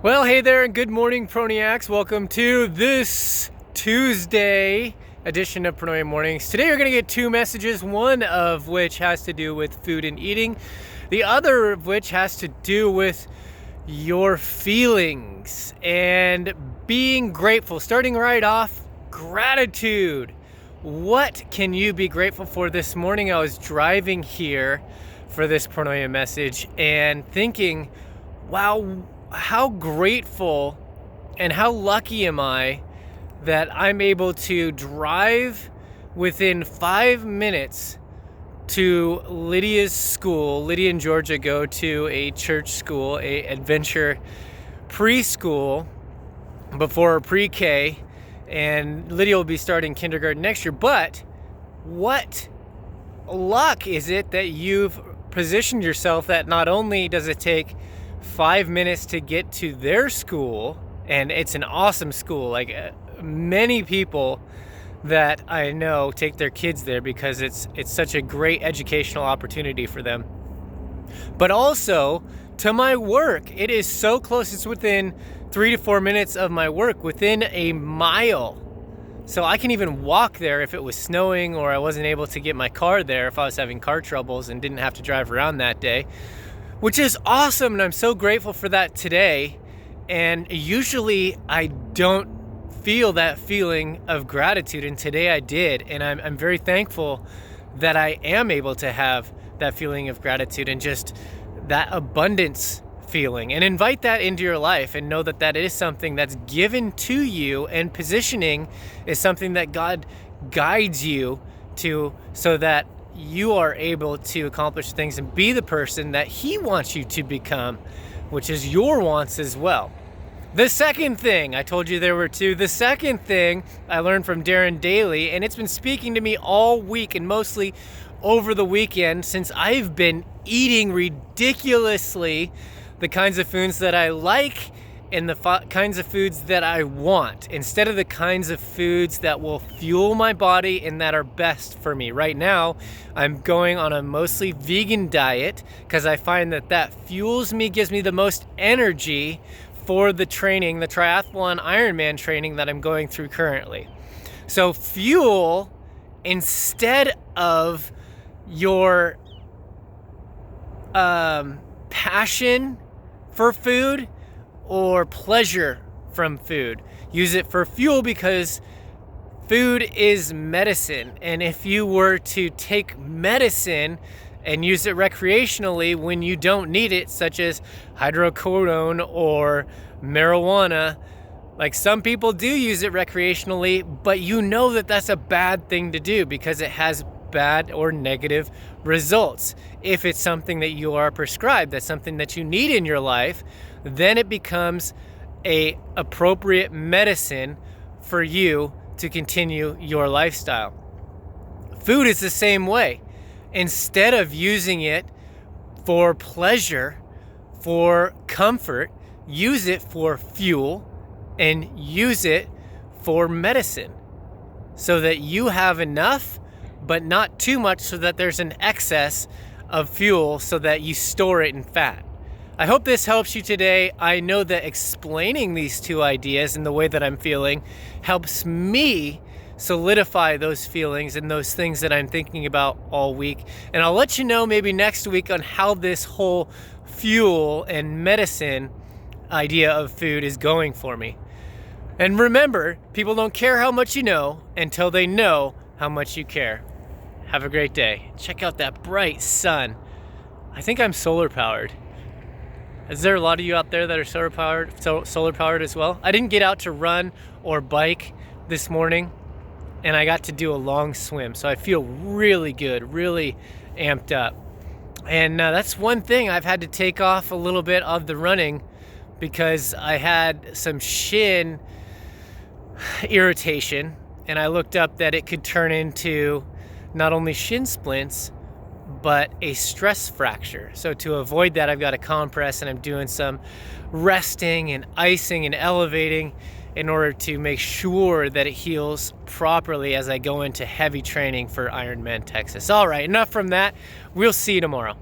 Well, hey there and good morning, Proniacs. Welcome to this Tuesday edition of Pronoia Mornings. Today you're going to get two messages, one of which has to do with food and eating, the other of which has to do with your feelings and being grateful. Starting right off, gratitude. What can you be grateful for this morning? I was driving here for this Pronoia message and thinking, wow, how grateful and how lucky am I that I'm able to drive within 5 minutes to Lydia's school. Lydia and Georgia go to a church school, a adventure preschool before pre-K, and Lydia will be starting kindergarten next year. But what luck is it that you've positioned yourself that not only does it take 5 minutes to get to their school, and it's an awesome school. Like many people that I know take their kids there because it's such a great educational opportunity for them. But also to my work, it is so close. It's within 3 to 4 minutes of my work, within a mile. So I can even walk there if it was snowing or I wasn't able to get my car there, if I was having car troubles and didn't have to drive around that day, which is awesome, and I'm so grateful for that today. And usually I don't feel that feeling of gratitude, and today I did, and I'm very thankful that I am able to have that feeling of gratitude and just that abundance feeling, and invite that into your life and know that that is something that's given to you, and positioning is something that God guides you to so that you are able to accomplish things and be the person that He wants you to become, which is your wants as well. The second thing, I told you there were two. The second thing I learned from Darren Daly, and it's been speaking to me all week and mostly over the weekend, since I've been eating ridiculously the kinds of foods that I like and the kinds of foods that I want, instead of the kinds of foods that will fuel my body and that are best for me. Right now, I'm going on a mostly vegan diet because I find that that fuels me, gives me the most energy for the training, the triathlon Ironman training that I'm going through currently. So fuel instead of your passion for food or pleasure from food. Use it for fuel, because food is medicine. And if you were to take medicine and use it recreationally when you don't need it, such as hydrocodone or marijuana, like some people do use it recreationally, but you know that that's a bad thing to do because it has bad or negative results. If it's something that you are prescribed, that's something that you need in your life, then it becomes a appropriate medicine for you to continue your lifestyle. Food is the same way. Instead of using it for pleasure, for comfort, use it for fuel and use it for medicine so that you have enough, but not too much, so that there's an excess of fuel so that you store it in fat. I hope this helps you today. I know that explaining these two ideas and the way that I'm feeling helps me solidify those feelings and those things that I'm thinking about all week. And I'll let you know maybe next week on how this whole fuel and medicine idea of food is going for me. And remember, people don't care how much you know until they know how much you care. Have a great day. Check out that bright sun. I think I'm solar powered. Is there a lot of you out there that are solar powered as well? I didn't get out to run or bike this morning, and I got to do a long swim, so I feel really good, really amped up. And that's one thing I've had to take off a little bit of the running because I had some shin irritation, and I looked up that it could turn into not only shin splints, but a stress fracture. So to avoid that, I've got a compress, and I'm doing some resting and icing and elevating in order to make sure that it heals properly as I go into heavy training for Ironman Texas. All right, enough from that. We'll see you tomorrow.